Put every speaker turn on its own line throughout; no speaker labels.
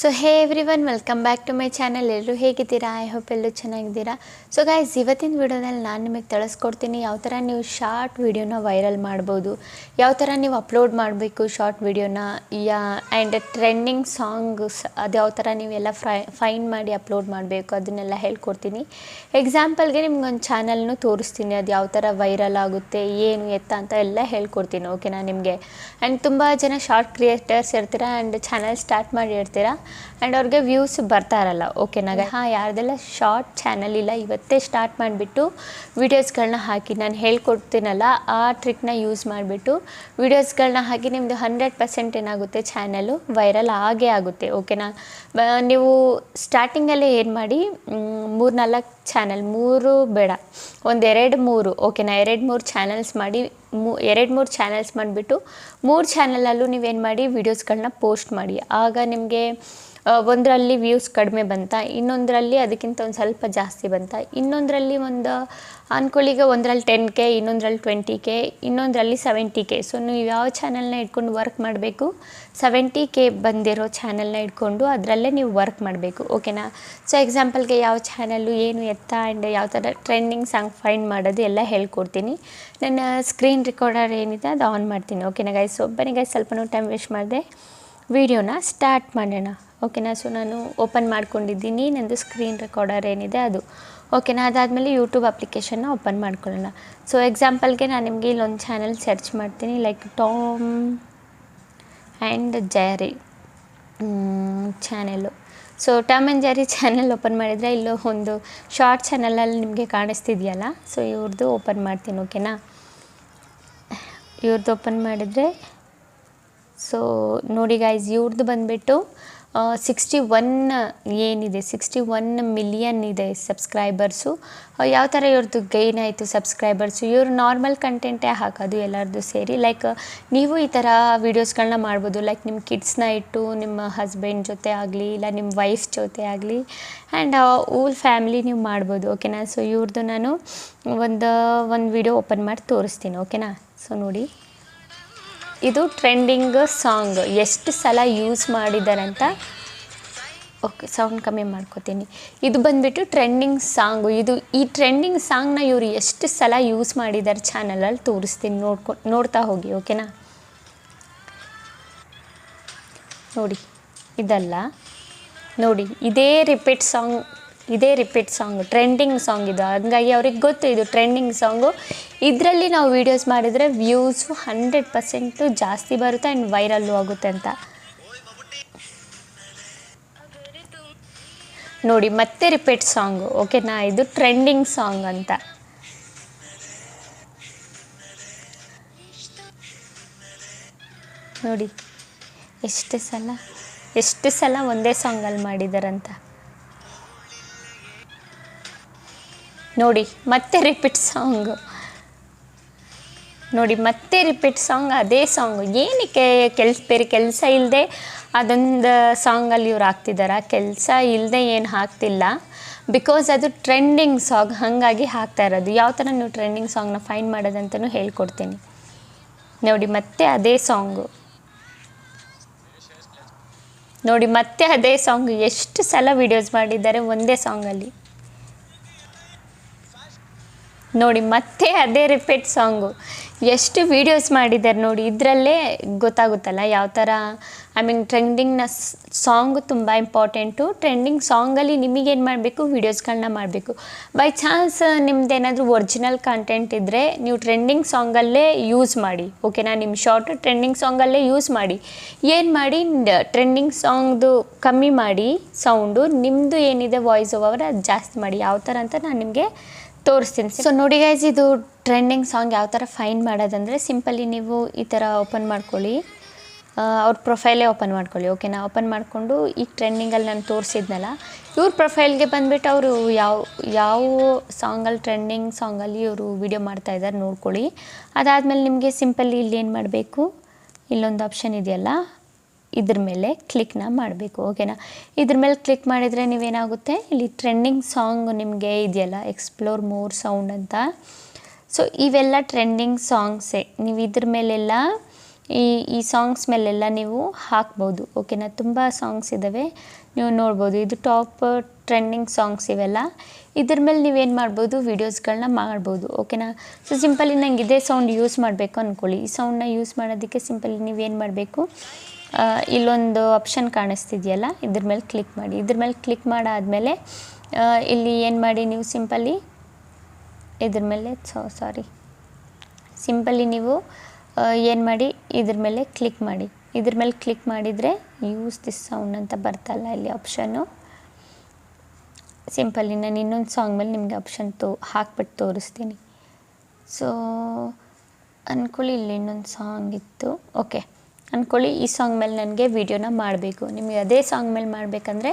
So hey everyone welcome back to my channel. ಎಲ್ಲರೂ ಹೇಗಿದ್ದೀರಾ? I hope ಎಲ್ಲರೂ ಚೆನ್ನಾಗಿದ್ದೀರಾ. ಸೊ ಗೈಸ್, ಇವತ್ತಿನ ವಿಡಿಯೋದಲ್ಲಿ ನಾನು ನಿಮಗೆ ತಿಳಿಸ್ಕೊಡ್ತೀನಿ ಯಾವ ಥರ ನೀವು ಶಾರ್ಟ್ ವಿಡಿಯೋನ ವೈರಲ್ ಮಾಡ್ಬೋದು, ಯಾವ ಥರ ನೀವು ಅಪ್ಲೋಡ್ ಮಾಡಬೇಕು ಶಾರ್ಟ್ ವಿಡಿಯೋನ, ಆ್ಯಂಡ್ ಟ್ರೆಂಡಿಂಗ್ ಸಾಂಗ್ಸ್ ಅದು ಯಾವ ಥರ ನೀವೆಲ್ಲ ಫೈಂಡ್ ಮಾಡಿ ಅಪ್ಲೋಡ್ ಮಾಡಬೇಕು ಅದನ್ನೆಲ್ಲ ಹೇಳ್ಕೊಡ್ತೀನಿ. ಎಕ್ಸಾಂಪಲ್ಗೆ ನಿಮ್ಗೊಂದು ಚಾನಲ್ನು ತೋರಿಸ್ತೀನಿ, ಅದು ಯಾವ ಥರ ವೈರಲ್ ಆಗುತ್ತೆ, ಏನು ಎತ್ತ ಅಂತ ಎಲ್ಲ ಹೇಳ್ಕೊಡ್ತೀನಿ. ಓಕೆನಾ? ನಿಮಗೆ ಆ್ಯಂಡ್ ತುಂಬ ಜನ ಶಾರ್ಟ್ ಕ್ರಿಯೇಟರ್ಸ್ ಇರ್ತೀರಾ ಆ್ಯಂಡ್ ಚಾನಲ್ ಸ್ಟಾರ್ಟ್ ಮಾಡಿ ಇರ್ತೀರಾ ಆ್ಯಂಡ್ ಅವ್ರಿಗೆ ವ್ಯೂಸ್ ಬರ್ತಾ ಇರಲ್ಲ. ಓಕೆನಾ? ಯಾರ್ದೆಲ್ಲ ಶಾರ್ಟ್ ಚಾನಲ್ ಇಲ್ಲ ಇವತ್ತೇ ಸ್ಟಾರ್ಟ್ ಮಾಡಿಬಿಟ್ಟು ವೀಡಿಯೋಸ್ಗಳನ್ನ ಹಾಕಿ, ನಾನು ಹೇಳ್ಕೊಡ್ತೀನಲ್ಲ ಆ ಟ್ರಿಕ್ನ ಯೂಸ್ ಮಾಡಿಬಿಟ್ಟು ವೀಡಿಯೋಸ್ಗಳನ್ನ ಹಾಕಿ ನಿಮ್ಮದು 100% ಏನಾಗುತ್ತೆ, ಚಾನಲ್ಲು ವೈರಲ್ ಆಗೇ ಆಗುತ್ತೆ. ಓಕೆನಾ? ನೀವು ಸ್ಟಾರ್ಟಿಂಗಲ್ಲೇ ಏನು ಮಾಡಿ, 3-4 ಚಾನಲ್, 3 ಬೇಡ, ಒಂದು 2-3, ಓಕೆನಾ, 2-3 ಚಾನಲ್ಸ್ ಮಾಡಿ, 2-3 ಚಾನಲ್ಸ್ ಮಾಡಿಬಿಟ್ಟು 3 ಚಾನಲಲ್ಲೂ ನೀವೇನು ಮಾಡಿ ವೀಡಿಯೋಸ್ಗಳನ್ನ ಪೋಸ್ಟ್ ಮಾಡಿ. ಆಗ ನಿಮಗೆ ಒಂದರಲ್ಲಿ ವ್ಯೂಸ್ ಕಡಿಮೆ ಬಂತ, ಇನ್ನೊಂದರಲ್ಲಿ ಅದಕ್ಕಿಂತ ಒಂದು ಸ್ವಲ್ಪ ಜಾಸ್ತಿ ಬಂತ, ಇನ್ನೊಂದರಲ್ಲಿ ಒಂದು ಅಂದ್ಕೊಳ್ಳಿಗೆ ಒಂದರಲ್ಲಿ 10K, ಇನ್ನೊಂದರಲ್ಲಿ 20K, ಇನ್ನೊಂದರಲ್ಲಿ 70K. ಸೊ ನೀವು ಯಾವ ಚಾನಲ್ನ ಇಟ್ಕೊಂಡು ವರ್ಕ್ ಮಾಡಬೇಕು, 70K ಬಂದಿರೋ ಚಾನಲ್ನ ಇಟ್ಕೊಂಡು ಅದರಲ್ಲೇ ನೀವು ವರ್ಕ್ ಮಾಡಬೇಕು. ಓಕೆನಾ? ಸೊ ಎಕ್ಸಾಂಪಲ್ಗೆ ಯಾವ ಚಾನಲ್ಲು ಏನು ಎತ್ತ ಆ್ಯಂಡ್ ಯಾವ ಥರ ಟ್ರೆಂಡಿಂಗ್ ಸಾಂಗ್ ಫೈಂಡ್ ಮಾಡೋದು ಎಲ್ಲ ಹೇಳ್ಕೊಡ್ತೀನಿ. ನನ್ನ ಸ್ಕ್ರೀನ್ ರೆಕಾರ್ಡರ್ ಏನಿದೆ ಅದು ಆನ್ ಮಾಡ್ತೀನಿ. ಓಕೆನಾ ಗೈಸ್? ಸೊ ಬನ್ನಿ ಗೈಸ್, ಸ್ವಲ್ಪ ಟೈಮ್ ವೇಸ್ಟ್ ಮಾಡಿದೆ, ವಿಡಿಯೋನ ಸ್ಟಾರ್ಟ್ ಮಾಡೋಣ. ಓಕೆನಾ? ಸೊ ನಾನು ಓಪನ್ ಮಾಡ್ಕೊಂಡಿದ್ದೀನಿ ನಂದು ಸ್ಕ್ರೀನ್ ರೆಕಾರ್ಡರ್ ಏನಿದೆ ಅದು. ಓಕೆನಾ? ಅದಾದಮೇಲೆ ಯೂಟ್ಯೂಬ್ ಅಪ್ಲಿಕೇಶನ್ನ ಓಪನ್ ಮಾಡ್ಕೊಳ್ಳೋಣ. ಸೊ ಎಕ್ಸಾಂಪಲ್ಗೆ ನಾನು ನಿಮಗೆ ಇಲ್ಲೊಂದು ಚಾನಲ್ ಸರ್ಚ್ ಮಾಡ್ತೀನಿ, like Tom and Jerry channel. So Tom and Jerry channel open ಮಾಡಿದರೆ ಇಲ್ಲೋ ಒಂದು ಶಾರ್ಟ್ ಚಾನಲಲ್ಲಿ ನಿಮಗೆ ಕಾಣಿಸ್ತಿದೆಯಲ್ಲ, ಸೊ ಇವ್ರದ್ದು ಓಪನ್ ಮಾಡ್ತೀನಿ. ಓಕೆನಾ? ಇವ್ರದ್ದು ಓಪನ್ ಮಾಡಿದರೆ ಸೊ ನೋಡಿ ಗೈಸ್, ಇವ್ರದ್ದು ಬಂದುಬಿಟ್ಟು 61 ಮಿಲಿಯನ್ ಇದೆ ಸಬ್ಸ್ಕ್ರೈಬರ್ಸು. ಯಾವ ಥರ ಇವ್ರದ್ದು ಗೈನ್ ಆಯಿತು ಸಬ್ಸ್ಕ್ರೈಬರ್ಸು, ಇವರು ನಾರ್ಮಲ್ ಕಂಟೆಂಟೇ ಹಾಕೋದು ಎಲ್ಲರದ್ದು ಸೇರಿ. ಲೈಕ್ ನೀವು ಈ ಥರ ವೀಡಿಯೋಸ್ಗಳನ್ನ ಮಾಡ್ಬೋದು, ಲೈಕ್ ನಿಮ್ಮ ಕಿಡ್ಸ್ನ ಇಟ್ಟು ನಿಮ್ಮ ಹಸ್ಬೆಂಡ್ ಜೊತೆ ಆಗಲಿ, ಇಲ್ಲ ನಿಮ್ಮ ವೈಫ್ ಜೊತೆ ಆಗಲಿ, ಆ್ಯಂಡ್ ಓಲ್ ಫ್ಯಾಮಿಲಿ ನೀವು ಮಾಡ್ಬೋದು. ಓಕೆನಾ? ಸೊ ಇವ್ರದ್ದು ನಾನು ಒಂದು ವಿಡಿಯೋ ಓಪನ್ ಮಾಡಿ ತೋರಿಸ್ತೀನಿ. ಓಕೆನಾ? ಸೊ ನೋಡಿ, ಇದು ಟ್ರೆಂಡಿಂಗ್ ಸಾಂಗ್ ಎಷ್ಟು ಸಲ ಯೂಸ್ ಮಾಡಿದ್ದಾರಂತ. ಓಕೆ, ಸೌಂಡ್ ಕಮ್ಮಿ ಮಾಡ್ಕೋತೀನಿ. ಇದು ಬಂದುಬಿಟ್ಟು ಟ್ರೆಂಡಿಂಗ್ ಸಾಂಗು. ಈ ಟ್ರೆಂಡಿಂಗ್ ಸಾಂಗ್ನ ಇವರು ಎಷ್ಟು ಸಲ ಯೂಸ್ ಮಾಡಿದ್ದಾರೆ ಚಾನಲಲ್ಲಿ ತೋರಿಸ್ತೀನಿ, ನೋಡ್ತಾ ಹೋಗಿ. ಓಕೆನಾ? ನೋಡಿ, ಇದಲ್ಲ ನೋಡಿ, ಇದೇ ರಿಪೀಟ್ ಸಾಂಗ್ ಟ್ರೆಂಡಿಂಗ್ ಸಾಂಗ್ ಇದು. ಹಂಗಾಗಿ ಅವ್ರಿಗೆ ಗೊತ್ತು ಇದು ಟ್ರೆಂಡಿಂಗ್ ಸಾಂಗು, ಇದರಲ್ಲಿ ನಾವು ವೀಡಿಯೋಸ್ ಮಾಡಿದರೆ ವ್ಯೂಸು 100% ಜಾಸ್ತಿ ಬರುತ್ತೆ ಆ್ಯಂಡ್ ವೈರಲ್ಲು ಆಗುತ್ತೆ ಅಂತ. ನೋಡಿ, ಮತ್ತೆ ರಿಪೀಟ್ ಸಾಂಗು. ಓಕೆನಾ? ಇದು ಟ್ರೆಂಡಿಂಗ್ ಸಾಂಗ್ ಅಂತ. ನೋಡಿ ಎಷ್ಟು ಸಲ ಒಂದೇ ಸಾಂಗಲ್ಲಿ ಮಾಡಿದಾರಂತ. ನೋಡಿ, ಮತ್ತೆ ರಿಪೀಟ್ ಸಾಂಗು. ನೋಡಿ, ಮತ್ತೆ ರಿಪೀಟ್ ಸಾಂಗ್, ಅದೇ ಸಾಂಗು. ಏನಕ್ಕೆ ಬೇರೆ ಕೆಲಸ ಇಲ್ಲದೆ ಅದೊಂದು ಸಾಂಗಲ್ಲಿ ಇವ್ರು ಹಾಕ್ತಿದ್ದಾರೆ, ಕೆಲಸ ಇಲ್ಲದೆ ಏನು ಹಾಕ್ತಿಲ್ಲ, ಬಿಕಾಸ್ ಅದು ಟ್ರೆಂಡಿಂಗ್ ಸಾಂಗ್, ಹಾಗಾಗಿ ಹಾಕ್ತಾ ಇರೋದು. ಯಾವ ಥರ ನೀವು ಟ್ರೆಂಡಿಂಗ್ ಸಾಂಗ್ನ ಫೈಂಡ್ ಮಾಡೋದಂತಲೂ ಹೇಳ್ಕೊಡ್ತೀನಿ. ನೋಡಿ, ಮತ್ತೆ ಅದೇ ಸಾಂಗು. ನೋಡಿ, ಮತ್ತೆ ಅದೇ ಸಾಂಗು. ಎಷ್ಟು ಸಲ ವೀಡಿಯೋಸ್ ಮಾಡಿದ್ದಾರೆ ಒಂದೇ ಸಾಂಗಲ್ಲಿ. ನೋಡಿ, ಮತ್ತೆ ಅದೇ ರಿಪೀಟ್ ಸಾಂಗು. ಎಷ್ಟು ವೀಡಿಯೋಸ್ ಮಾಡಿದ್ದಾರೆ ನೋಡಿ, ಇದರಲ್ಲೇ ಗೊತ್ತಾಗುತ್ತಲ್ಲ ಯಾವ ಥರ. ಟ್ರೆಂಡಿಂಗ್ನ ಸಾಂಗು ತುಂಬ ಇಂಪಾರ್ಟೆಂಟು. ಟ್ರೆಂಡಿಂಗ್ ಸಾಂಗಲ್ಲಿ ನಿಮಗೇನು ಮಾಡಬೇಕು, ವೀಡಿಯೋಸ್ಗಳನ್ನ ಮಾಡಬೇಕು. ಬೈ ಚಾನ್ಸ್ ನಿಮ್ದೇನಾದರೂ ಒರಿಜಿನಲ್ ಕಂಟೆಂಟ್ ಇದ್ದರೆ ನೀವು ಟ್ರೆಂಡಿಂಗ್ ಸಾಂಗಲ್ಲೇ ಯೂಸ್ ಮಾಡಿ. ಓಕೆನಾ? ನಿಮ್ಮ ಶಾರ್ಟ್ ಟ್ರೆಂಡಿಂಗ್ ಸಾಂಗಲ್ಲೇ ಯೂಸ್ ಮಾಡಿ. ಏನು ಮಾಡಿ, ಟ್ರೆಂಡಿಂಗ್ ಸಾಂಗ್ದು ಕಮ್ಮಿ ಮಾಡಿ ಸೌಂಡು, ನಿಮ್ಮದು ಏನಿದೆ ವಾಯ್ಸ್ ಓವರ್ ಅದು ಜಾಸ್ತಿ ಮಾಡಿ. ಯಾವ ಥರ ಅಂತ ನಾನು ನಿಮಗೆ ತೋರಿಸ್ತೀನಿ. ಸೊ ನೋಡಿ ಗೈಸ್, ಇದು ಟ್ರೆಂಡಿಂಗ್ ಸಾಂಗ್ ಯಾವ ಥರ ಫೈಂಡ್ ಮಾಡೋದಂದರೆ, ಸಿಂಪಲಿ ನೀವು ಈ ಥರ ಓಪನ್ ಮಾಡ್ಕೊಳ್ಳಿ, ಅವ್ರ ಪ್ರೊಫೈಲೇ ಓಪನ್ ಮಾಡ್ಕೊಳ್ಳಿ. ಓಕೆನಾ? ಓಪನ್ ಮಾಡಿಕೊಂಡು ಈಗ ಟ್ರೆಂಡಿಂಗಲ್ಲಿ ನಾನು ತೋರಿಸಿದ್ನಲ್ಲ, ಇವ್ರ ಪ್ರೊಫೈಲ್ಗೆ ಬಂದುಬಿಟ್ಟು ಅವರು ಯಾವ ಸಾಂಗಲ್ಲಿ ಟ್ರೆಂಡಿಂಗ್ ಸಾಂಗಲ್ಲಿ ಇವರು ವೀಡಿಯೋ ಮಾಡ್ತಾಯಿದ್ದಾರೆ ನೋಡ್ಕೊಳ್ಳಿ. ಅದಾದಮೇಲೆ ನಿಮಗೆ ಸಿಂಪಲಿ ಇಲ್ಲಿ ಏನು ಮಾಡಬೇಕು, ಇಲ್ಲೊಂದು ಆಪ್ಷನ್ ಇದೆಯಲ್ಲ, ಇದ್ರ ಮೇಲೆ ಕ್ಲಿಕ್ನ ಮಾಡಬೇಕು. ಓಕೆನಾ? ಇದ್ರ ಮೇಲೆ ಕ್ಲಿಕ್ ಮಾಡಿದರೆ ನೀವೇನಾಗುತ್ತೆ, ಇಲ್ಲಿ ಟ್ರೆಂಡಿಂಗ್ ಸಾಂಗ್ ನಿಮಗೆ ಇದೆಯಲ್ಲ, ಎಕ್ಸ್ಪ್ಲೋರ್ ಮೋರ್ ಸೌಂಡ್ ಅಂತ. ಸೊ ಇವೆಲ್ಲ ಟ್ರೆಂಡಿಂಗ್ ಸಾಂಗ್ಸೇ. ನೀವು ಇದ್ರ ಮೇಲೆಲ್ಲ ಈ ಈ ಸಾಂಗ್ಸ್ ಮೇಲೆಲ್ಲ ನೀವು ಹಾಕ್ಬೋದು ಓಕೆನಾ. ತುಂಬ ಸಾಂಗ್ಸ್ ಇದ್ದಾವೆ, ನೀವು ನೋಡ್ಬೋದು. ಇದು ಟಾಪ್ ಟ್ರೆಂಡಿಂಗ್ ಸಾಂಗ್ಸ್ ಇವೆಲ್ಲ. ಇದ್ರ ಮೇಲೆ ನೀವೇನು ಮಾಡ್ಬೋದು, ವೀಡಿಯೋಸ್ಗಳನ್ನ ಮಾಡ್ಬೋದು ಓಕೆನಾ. ಸೊ ಸಿಂಪಲಿ ನಂಗೆ ಇದೇ ಸೌಂಡ್ ಯೂಸ್ ಮಾಡಬೇಕು ಅಂದ್ಕೊಳ್ಳಿ. ಈ ಸೌಂಡನ್ನ ಯೂಸ್ ಮಾಡೋದಕ್ಕೆ ಸಿಂಪಲಿ ನೀವೇನು ಮಾಡಬೇಕು, ಇಲ್ಲೊಂದು ಆಪ್ಷನ್ ಕಾಣಿಸ್ತಿದೆಯಲ್ಲ, ಇದ್ರ ಮೇಲೆ ಕ್ಲಿಕ್ ಮಾಡಿ. ಇದ್ರ ಮೇಲೆ ಕ್ಲಿಕ್ ಮಾಡಾದಮೇಲೆ ಇಲ್ಲಿ ಏನು ಮಾಡಿ, ನೀವು ಸಿಂಪಲಿ ಇದ್ರ ಮೇಲೆ ಸಿಂಪಲಿ ನೀವು ಏನು ಮಾಡಿ, ಇದ್ರ ಮೇಲೆ ಕ್ಲಿಕ್ ಮಾಡಿ. ಇದ್ರ ಮೇಲೆ ಕ್ಲಿಕ್ ಮಾಡಿದರೆ ಯೂಸ್ ದಿಸ್ ಸೌಂಡ್ ಅಂತ ಬರ್ತಲ್ಲ ಇಲ್ಲಿ ಆಪ್ಷನ್ನು. ಸಿಂಪಲಿ ನಾನು ಇನ್ನೊಂದು ಸಾಂಗ್ ಮೇಲೆ ನಿಮಗೆ ಆಪ್ಷನ್ ಹಾಕ್ಬಿಟ್ಟು ತೋರಿಸ್ತೀನಿ. ಸೊ ಅಂದ್ಕೊಳ್ಳಿ ಇಲ್ಲಿ ಇನ್ನೊಂದು ಸಾಂಗ್ ಇತ್ತು, ಓಕೆ ಅಂದ್ಕೊಳ್ಳಿ ಈ ಸಾಂಗ್ ಮೇಲೆ ನನಗೆ ವೀಡಿಯೋನ ಮಾಡಬೇಕು. ನಿಮಗೆ ಅದೇ ಸಾಂಗ್ ಮೇಲೆ ಮಾಡಬೇಕಂದ್ರೆ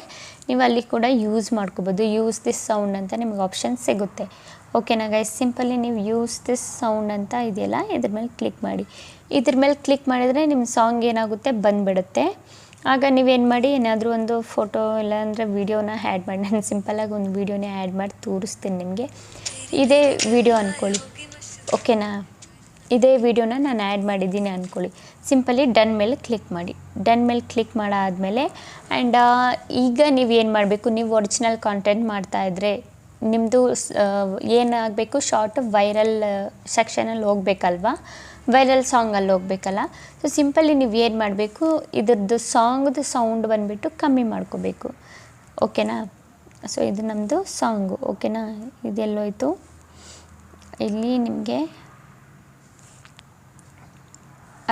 ನೀವು ಅಲ್ಲಿ ಕೂಡ ಯೂಸ್ ಮಾಡ್ಕೋಬೋದು. ಯೂಸ್ ದಿಸ್ ಸೌಂಡ್ ಅಂತ ನಿಮಗೆ ಆಪ್ಷನ್ ಸಿಗುತ್ತೆ ಓಕೆನಾ ಗೈಸ್. ಸಿಂಪಲಿ ನೀವು ಯೂಸ್ ದಿಸ್ ಸೌಂಡ್ ಅಂತ ಇದೆಯಲ್ಲ, ಇದ್ರ ಮೇಲೆ ಕ್ಲಿಕ್ ಮಾಡಿ. ಇದ್ರ ಮೇಲೆ ಕ್ಲಿಕ್ ಮಾಡಿದರೆ ನಿಮ್ಮ ಸಾಂಗ್ ಏನಾಗುತ್ತೆ, ಬಂದುಬಿಡುತ್ತೆ. ಆಗ ನೀವೇನು ಮಾಡಿ, ಏನಾದರೂ ಒಂದು ಫೋಟೋ ಇಲ್ಲಾಂದರೆ ವೀಡಿಯೋನ ಆ್ಯಡ್ ಮಾಡಿ. ನಾನು ಸಿಂಪಲಾಗಿ ಒಂದು ವೀಡಿಯೋನೇ ಆ್ಯಡ್ ಮಾಡಿ ತೋರಿಸ್ತೀನಿ ನಿಮಗೆ. ಇದೇ ವೀಡಿಯೋ ಅಂದ್ಕೊಳ್ಳಿ ಓಕೆನಾ. ಇದೇ ವೀಡಿಯೋನ ನಾನು ಆ್ಯಡ್ ಮಾಡಿದ್ದೀನಿ ಅಂದ್ಕೊಳ್ಳಿ. ಸಿಂಪಲಿ ಡನ್ ಮೇಲೆ ಕ್ಲಿಕ್ ಮಾಡಿ. ಡನ್ ಮೇಲೆ ಕ್ಲಿಕ್ ಮಾಡಾದಮೇಲೆ ಆ್ಯಂಡ್ ಈಗ ನೀವು ಏನು ಮಾಡಬೇಕು, ನೀವು ಒರಿಜಿನಲ್ ಕಾಂಟೆಂಟ್ ಮಾಡ್ತಾಯಿದ್ರೆ ನಿಮ್ಮದು ಏನಾಗಬೇಕು, ಶಾರ್ಟ್ ವೈರಲ್ ಸೆಕ್ಷನಲ್ಲಿ ಹೋಗ್ಬೇಕಲ್ವಾ, ವೈರಲ್ ಸಾಂಗಲ್ಲಿ ಹೋಗ್ಬೇಕಲ್ಲ. ಸೊ ಸಿಂಪಲಿ ನೀವು ಏನು ಮಾಡಬೇಕು, ಇದ್ರದ್ದು ಸಾಂಗ್ದು ಸೌಂಡ್ ಬಂದುಬಿಟ್ಟು ಕಮ್ಮಿ ಮಾಡ್ಕೋಬೇಕು ಓಕೆನಾ. ಸೊ ಇದು ನಮ್ಮದು ಸಾಂಗು ಓಕೆನಾ. ಇದೆಲ್ಲೋಯ್ತು, ಇಲ್ಲಿ ನಿಮಗೆ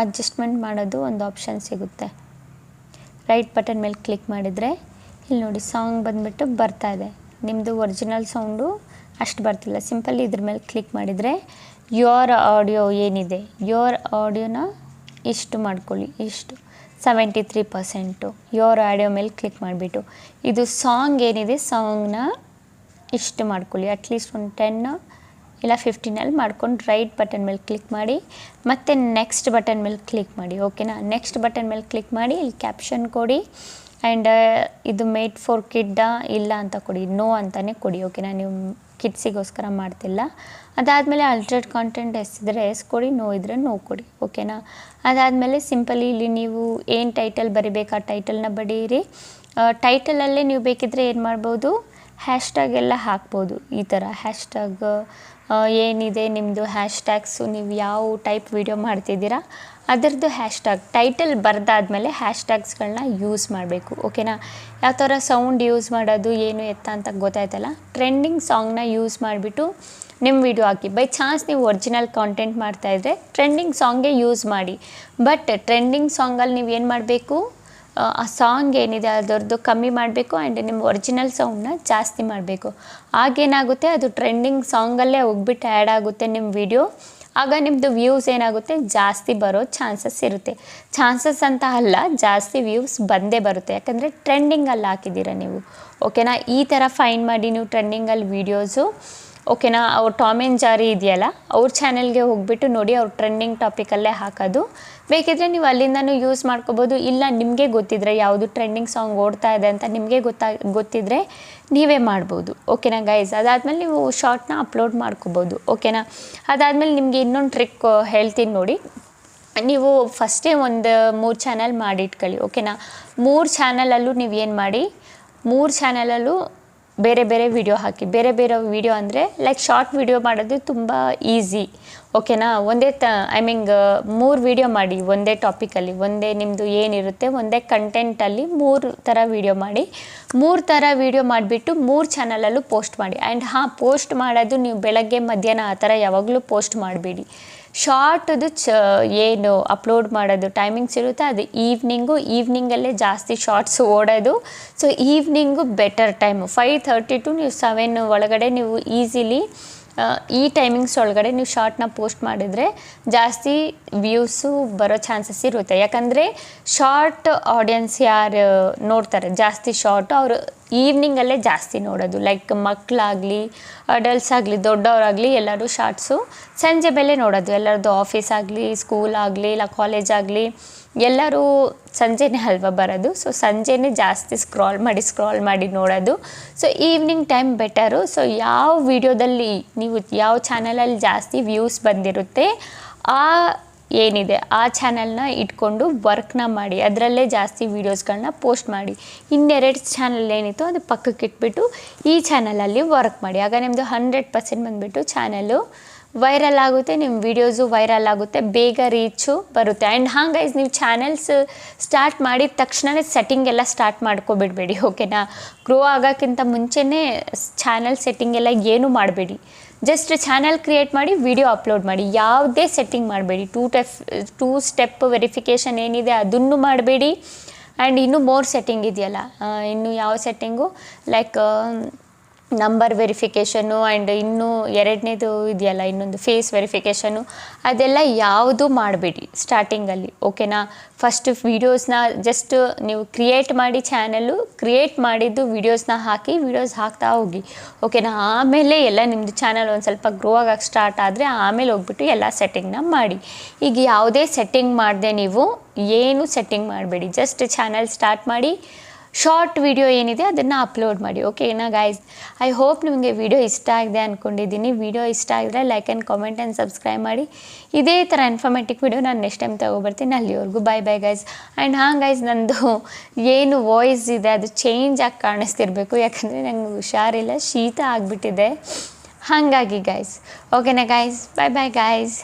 ಅಡ್ಜಸ್ಟ್ಮೆಂಟ್ ಮಾಡೋದು ಒಂದು ಆಪ್ಷನ್ ಸಿಗುತ್ತೆ. ರೈಟ್ ಬಟನ್ ಮೇಲೆ ಕ್ಲಿಕ್ ಮಾಡಿದರೆ ಇಲ್ಲಿ ನೋಡಿ ಸಾಂಗ್ ಬಂದುಬಿಟ್ಟು ಬರ್ತಾ ಇದೆ. ನಿಮ್ಮದು ಒರಿಜಿನಲ್ ಸೌಂಡು ಅಷ್ಟು ಬರ್ತಿಲ್ಲ. ಸಿಂಪಲಿ ಇದ್ರ ಮೇಲೆ ಕ್ಲಿಕ್ ಮಾಡಿದರೆ ಯೋರ್ ಆಡಿಯೋ ಏನಿದೆ, ಯೋರ್ ಆಡಿಯೋನ ಇಷ್ಟು ಮಾಡ್ಕೊಳ್ಳಿ, ಇಷ್ಟು 73%. ಯೋರ್ ಆಡಿಯೋ ಮೇಲೆ ಕ್ಲಿಕ್ ಮಾಡಿಬಿಟ್ಟು ಇದು ಸಾಂಗ್ ಏನಿದೆ, ಸಾಂಗ್ನ ಇಷ್ಟು ಮಾಡ್ಕೊಳ್ಳಿ. ಅಟ್ಲೀಸ್ಟ್ ಒಂದು 10 ಇಲ್ಲ 15 ಮಾಡ್ಕೊಂಡು ರೈಟ್ ಬಟನ್ ಮೇಲೆ ಕ್ಲಿಕ್ ಮಾಡಿ. ಮತ್ತು ನೆಕ್ಸ್ಟ್ ಬಟನ್ ಮೇಲೆ ಕ್ಲಿಕ್ ಮಾಡಿ ಓಕೆನಾ. ನೆಕ್ಸ್ಟ್ ಬಟನ್ ಮೇಲೆ ಕ್ಲಿಕ್ ಮಾಡಿ, ಇಲ್ಲಿ ಕ್ಯಾಪ್ಷನ್ ಕೊಡಿ ಆ್ಯಂಡ್ ಇದು ಮೇಡ್ ಫಾರ್ ಕಿಡ್ಡಾ ಇಲ್ಲ ಅಂತ ಕೊಡಿ, ನೋ ಅಂತಲೇ ಕೊಡಿ ಓಕೆನಾ. ನೀವು ಕಿಡ್ಸಿಗೋಸ್ಕರ ಮಾಡ್ತಿಲ್ಲ. ಅದಾದಮೇಲೆ ಅಲ್ಟ್ರೇಟ್ ಕಾಂಟೆಂಟ್ ಎಷ್ಟಿದ್ರೆ ಎಸ್ ಕೊಡಿ, ನೋ ಇದ್ದರೆ ನೋ ಕೊಡಿ ಓಕೆನಾ. ಅದಾದಮೇಲೆ ಸಿಂಪಲಿ ಇಲ್ಲಿ ನೀವು ಏನು ಟೈಟಲ್ ಬರಿಬೇಕು ಆ ಟೈಟಲ್ನ ಬಡೀರಿ. ಟೈಟಲಲ್ಲೇ ನೀವು ಬೇಕಿದ್ದರೆ ಏನು ಮಾಡ್ಬೋದು, ಹ್ಯಾಶ್ಟ್ಯಾಗ್ ಎಲ್ಲ ಹಾಕ್ಬೋದು. ಈ ಥರ ಹ್ಯಾಶ್ಟ್ಯಾಗ್ ಏನಿದೆ ನಿಮ್ಮದು ಹ್ಯಾಶ್ಟ್ಯಾಗ್ಸು, ನೀವು ಯಾವ ಟೈಪ್ ವೀಡಿಯೋ ಮಾಡ್ತಿದ್ದೀರಾ ಅದರದ್ದು ಹ್ಯಾಶ್ಟ್ಯಾಗ್ ಟೈಟಲ್ ಬರೆದಾದ್ಮೇಲೆ ಹ್ಯಾಶ್ಟ್ಯಾಗ್ಸ್ಗಳನ್ನ ಯೂಸ್ ಮಾಡಬೇಕು ಓಕೆನಾ. ಯಾವ ಥರ ಸೌಂಡ್ ಯೂಸ್ ಮಾಡೋದು ಏನು ಎತ್ತ ಅಂತ ಗೊತ್ತಾಯ್ತಲ್ಲ. ಟ್ರೆಂಡಿಂಗ್ ಸಾಂಗ್ನ ಯೂಸ್ ಮಾಡಿಬಿಟ್ಟು ನಿಮ್ಮ ವೀಡಿಯೋ ಹಾಕಿ. ಬೈ ಚಾನ್ಸ್ ನೀವು ಒರಿಜಿನಲ್ ಕಾಂಟೆಂಟ್ ಮಾಡ್ತಾಯಿದ್ರೆ ಟ್ರೆಂಡಿಂಗ್ ಸಾಂಗೇ ಯೂಸ್ ಮಾಡಿ. ಬಟ್ ಟ್ರೆಂಡಿಂಗ್ ಸಾಂಗಲ್ಲಿ ನೀವು ಏನು ಮಾಡಬೇಕು, ಆ ಸಾಂಗ್ ಏನಿದೆ ಅದರದ್ದು ಕಮ್ಮಿ ಮಾಡಬೇಕು ಆ್ಯಂಡ್ ನಿಮ್ಮ ಒರಿಜಿನಲ್ ಸೌಂಡನ್ನ ಜಾಸ್ತಿ ಮಾಡಬೇಕು. ಆಗೇನಾಗುತ್ತೆ, ಅದು ಟ್ರೆಂಡಿಂಗ್ ಸಾಂಗಲ್ಲೇ ಹೋಗ್ಬಿಟ್ಟು ಆ್ಯಡ್ ಆಗುತ್ತೆ ನಿಮ್ಮ ವಿಡಿಯೋ. ಆಗ ನಿಮ್ಮದು ವ್ಯೂಸ್ ಏನಾಗುತ್ತೆ, ಜಾಸ್ತಿ ಬರೋ ಚಾನ್ಸಸ್ ಇರುತ್ತೆ. ಚಾನ್ಸಸ್ ಅಂತ ಅಲ್ಲ, ಜಾಸ್ತಿ ವ್ಯೂಸ್ ಬಂದೇ ಬರುತ್ತೆ, ಯಾಕಂದರೆ ಟ್ರೆಂಡಿಂಗಲ್ಲಿ ಹಾಕಿದ್ದೀರ ನೀವು ಓಕೆನಾ. ಈ ಥರ ಫೈಂಡ್ ಮಾಡಿ ನೀವು ಟ್ರೆಂಡಿಂಗಲ್ಲಿ ವೀಡಿಯೋಸು ಓಕೆನಾ. ಅವ್ರು ಟಾಮ್ ಆ್ಯಂಡ್ ಜಾರಿ ಇದೆಯಲ್ಲ, ಅವ್ರ ಚಾನೆಲ್ಗೆ ಹೋಗ್ಬಿಟ್ಟು ನೋಡಿ, ಅವ್ರು ಟ್ರೆಂಡಿಂಗ್ ಟಾಪಿಕಲ್ಲೇ ಹಾಕೋದು. ಬೇಕಿದ್ದರೆ ನೀವು ಅಲ್ಲಿಂದನೂ ಯೂಸ್ ಮಾಡ್ಕೋಬೋದು. ಇಲ್ಲ ನಿಮಗೆ ಗೊತ್ತಿದ್ದರೆ ಯಾವುದು ಟ್ರೆಂಡಿಂಗ್ ಸಾಂಗ್ ಓಡ್ತಾ ಇದೆ ಅಂತ ನಿಮಗೆ ಗೊತ್ತಿದ್ದರೆ ನೀವೇ ಮಾಡ್ಬೋದು ಓಕೆನಾ ಗೈಸ್. ಅದಾದಮೇಲೆ ನೀವು ಶಾರ್ಟ್ನ ಅಪ್ಲೋಡ್ ಮಾಡ್ಕೋಬೋದು ಓಕೆನಾ. ಅದಾದಮೇಲೆ ನಿಮಗೆ ಇನ್ನೊಂದು ಟ್ರಿಕ್ ಹೇಳ್ತೀನಿ ನೋಡಿ. ನೀವು ಫಸ್ಟೇ ಒಂದು 3 ಚಾನಲ್ ಮಾಡಿಟ್ಕೊಳ್ಳಿ ಓಕೆನಾ. 3 ಚಾನಲಲ್ಲೂ ನೀವು ಏನು ಮಾಡಿ, 3 ಚಾನಲಲ್ಲೂ ಬೇರೆ ಬೇರೆ ವೀಡಿಯೋ ಹಾಕಿ. ಬೇರೆ ಬೇರೆ ವೀಡಿಯೋ ಅಂದರೆ ಲೈಕ್ ಶಾರ್ಟ್ ವೀಡಿಯೋ ಮಾಡೋದು ತುಂಬ ಈಸಿ ಓಕೆನಾ. ಒಂದೇ 3 ವೀಡಿಯೋ ಮಾಡಿ ಒಂದೇ ಟಾಪಿಕಲ್ಲಿ, ಒಂದೇ ನಿಮ್ಮದು ಏನಿರುತ್ತೆ ಒಂದೇ ಕಂಟೆಂಟಲ್ಲಿ 3 ಥರ ವೀಡಿಯೋ ಮಾಡಿ. 3 ಥರ ವೀಡಿಯೋ ಮಾಡಿಬಿಟ್ಟು 3 ಚಾನಲಲ್ಲೂ ಪೋಸ್ಟ್ ಮಾಡಿ. ಆ್ಯಂಡ್ ಪೋಸ್ಟ್ ಮಾಡೋದು ನೀವು ಬೆಳಗ್ಗೆ ಮಧ್ಯಾಹ್ನ ಆ ಥರ ಯಾವಾಗಲೂ ಪೋಸ್ಟ್ ಮಾಡಬೇಡಿ. ಶಾರ್ಟದು ಏನು ಅಪ್ಲೋಡ್ ಮಾಡೋದು ಟೈಮಿಂಗ್ಸ್ ಇರುತ್ತೆ, ಅದು ಈವ್ನಿಂಗಲ್ಲೇ ಜಾಸ್ತಿ ಶಾರ್ಟ್ಸ್ ಓಡೋದು. So evening better time. 5:30 to 7 ಒಳಗಡೆ ನೀವು ಈಸಿಲಿ ಈ ಟೈಮಿಂಗ್ಸ್ ಒಳಗಡೆ ನೀವು ಶಾರ್ಟ್ನ ಪೋಸ್ಟ್ ಮಾಡಿದರೆ ಜಾಸ್ತಿ ವ್ಯೂಸು ಬರೋ ಚಾನ್ಸಸ್ ಇರುತ್ತೆ. ಯಾಕಂದರೆ ಶಾರ್ಟ್ ಆಡಿಯನ್ಸ್ ಯಾರು ನೋಡ್ತಾರೆ ಜಾಸ್ತಿ ಶಾರ್ಟು, ಅವರು ಈವ್ನಿಂಗಲ್ಲೇ ಜಾಸ್ತಿ ನೋಡೋದು. ಲೈಕ್ ಮಕ್ಕಳಾಗಲಿ ಅಡಲ್ಟ್ಸ್ ಆಗಲಿ ದೊಡ್ಡವರಾಗಲಿ ಎಲ್ಲರೂ ಶಾರ್ಟ್ಸು ಸಂಜೆ ಬೆಲೆ ನೋಡೋದು. ಎಲ್ಲರದ್ದು ಆಫೀಸ್ ಆಗಲಿ ಸ್ಕೂಲ್ ಆಗಲಿ ಇಲ್ಲ ಕಾಲೇಜ್ ಆಗಲಿ ಎಲ್ಲರೂ ಸಂಜೆನೇ ಅಲ್ವಾ ಬರೋದು. ಸೊ ಸಂಜೆನೇ ಜಾಸ್ತಿ ಸ್ಕ್ರಾಲ್ ಮಾಡಿ ನೋಡೋದು. So evening time better. So ಯಾವ ವಿಡಿಯೋದಲ್ಲಿ ನೀವು ಯಾವ ಚಾನಲಲ್ಲಿ ಜಾಸ್ತಿ ವ್ಯೂಸ್ ಬಂದಿರುತ್ತೆ ಆ ಏನಿದೆ ಆ ಚಾನಲ್ನ ಇಟ್ಕೊಂಡು ವರ್ಕ್ನ ಮಾಡಿ, ಅದರಲ್ಲೇ ಜಾಸ್ತಿ ವೀಡಿಯೋಸ್ಗಳನ್ನ ಪೋಸ್ಟ್ ಮಾಡಿ. ಇನ್ನೆರಡು ಚಾನಲ್ ಏನಿತ್ತು ಅದು ಪಕ್ಕಕ್ಕೆ ಇಟ್ಬಿಟ್ಟು ಈ ಚಾನಲಲ್ಲಿ ವರ್ಕ್ ಮಾಡಿ. ಆಗ ನಿಮ್ಮದು 100% ಬಂದುಬಿಟ್ಟು ಚಾನಲ್ಲು ವೈರಲ್ ಆಗುತ್ತೆ, ನಿಮ್ಮ ವೀಡಿಯೋಸು ವೈರಲ್ ಆಗುತ್ತೆ, ಬೇಗ ರೀಚು ಬರುತ್ತೆ. ಆ್ಯಂಡ್ ಗೈಸ್, ನೀವು ಚಾನಲ್ಸ್ ಸ್ಟಾರ್ಟ್ ಮಾಡಿದ ತಕ್ಷಣವೇ ಸೆಟ್ಟಿಂಗ್ ಎಲ್ಲ ಸ್ಟಾರ್ಟ್ ಮಾಡ್ಕೊಬಿಡಬೇಡಿ, ಓಕೆನಾ. ಗ್ರೋ ಆಗೋಕ್ಕಿಂತ ಮುಂಚೆನೇ ಚಾನಲ್ ಸೆಟ್ಟಿಂಗ್ ಎಲ್ಲ ಏನೂ ಮಾಡಬೇಡಿ. ಜಸ್ಟ್ ಚಾನಲ್ ಕ್ರಿಯೇಟ್ ಮಾಡಿ ವಿಡಿಯೋ ಅಪ್ಲೋಡ್ ಮಾಡಿ. ಯಾವುದೇ ಸೆಟ್ಟಿಂಗ್ ಮಾಡಬೇಡಿ. ಟೂ ಸ್ಟೆಪ್ ವೆರಿಫಿಕೇಷನ್ ಏನಿದೆ ಅದನ್ನು ಮಾಡಬೇಡಿ. ಆ್ಯಂಡ್ ಇನ್ನೂ ಮೋರ್ ಸೆಟ್ಟಿಂಗ್ ಇದೆಯಲ್ಲ, ಇನ್ನು ಯಾವ setting like number verification and ಇನ್ನೂ ಎರಡನೇದು ಇದೆಯಲ್ಲ ಇನ್ನೊಂದು ಫೇಸ್ ವೆರಿಫಿಕೇಷನ್ನು, ಅದೆಲ್ಲ ಯಾವುದೂ ಮಾಡಬೇಡಿ ಸ್ಟಾರ್ಟಿಂಗಲ್ಲಿ, ಓಕೆನಾ. ಫಸ್ಟ್ ವೀಡಿಯೋಸ್ನ ಜಸ್ಟ್ ನೀವು ಕ್ರಿಯೇಟ್ ಮಾಡಿ, ಚಾನಲ್ಲು ಕ್ರಿಯೇಟ್ ಮಾಡಿದ್ದು ವೀಡಿಯೋಸ್ನ ಹಾಕಿ ವೀಡಿಯೋಸ್ ಹಾಕ್ತಾ ಹೋಗಿ, ಓಕೆನಾ. ಆಮೇಲೆ ಎಲ್ಲ ನಿಮ್ಮದು ಚಾನಲ್ ಒಂದು ಸ್ವಲ್ಪ ಗ್ರೋ ಆಗೋಕ್ಕೆ ಸ್ಟಾರ್ಟ್ ಆದರೆ ಆಮೇಲೆ ಹೋಗ್ಬಿಟ್ಟು ಎಲ್ಲ ಸೆಟ್ಟಿಂಗ್ನ ಮಾಡಿ. ಈಗ ಯಾವುದೇ ಸೆಟ್ಟಿಂಗ್ ಮಾಡದೆ ನೀವು ಏನು ಸೆಟ್ಟಿಂಗ್ ಮಾಡಬೇಡಿ, ಜಸ್ಟ್ ಚಾನಲ್ ಸ್ಟಾರ್ಟ್ ಮಾಡಿ, ಶಾರ್ಟ್ ವಿಡಿಯೋ ಏನಿದೆ ಅದನ್ನು ಅಪ್ಲೋಡ್ ಮಾಡಿ, ಓಕೆನಾ ಗೈಸ್. ಐ ಹೋಪ್ ನಿಮಗೆ ವಿಡಿಯೋ ಇಷ್ಟ ಆಗಿದೆ ಅಂದ್ಕೊಂಡಿದ್ದೀನಿ. ವಿಡಿಯೋ ಇಷ್ಟ ಆಗಿದ್ರೆ like and comment and subscribe ಮಾಡಿ. ಇದೇ ಥರ ಇನ್ಫಾರ್ಮೇಟಿವ್ ವಿಡಿಯೋ ನಾನು ನೆಕ್ಸ್ಟ್ ಟೈಮ್ ತೊಗೊಬರ್ತೀನಿ. ಅಲ್ಲಿವರೆಗೂ ಬಾಯ್ ಗೈಸ್. ಆ್ಯಂಡ್ ಗೈಸ್, ನಂದು ಏನು ವಾಯ್ಸ್ ಇದೆ ಅದು ಚೇಂಜ್ ಆಗಿ ಕಾಣಿಸ್ತಿರ್ಬೇಕು, ಯಾಕಂದರೆ ನಂಗೆ ಹುಷಾರಿಲ್ಲ, ಶೀತ ಆಗಿಬಿಟ್ಟಿದೆ, ಹಾಗಾಗಿ ಗೈಸ್. ಓಕೆನಾ ಗೈಸ್, ಬಾಯ್ ಗೈಸ್.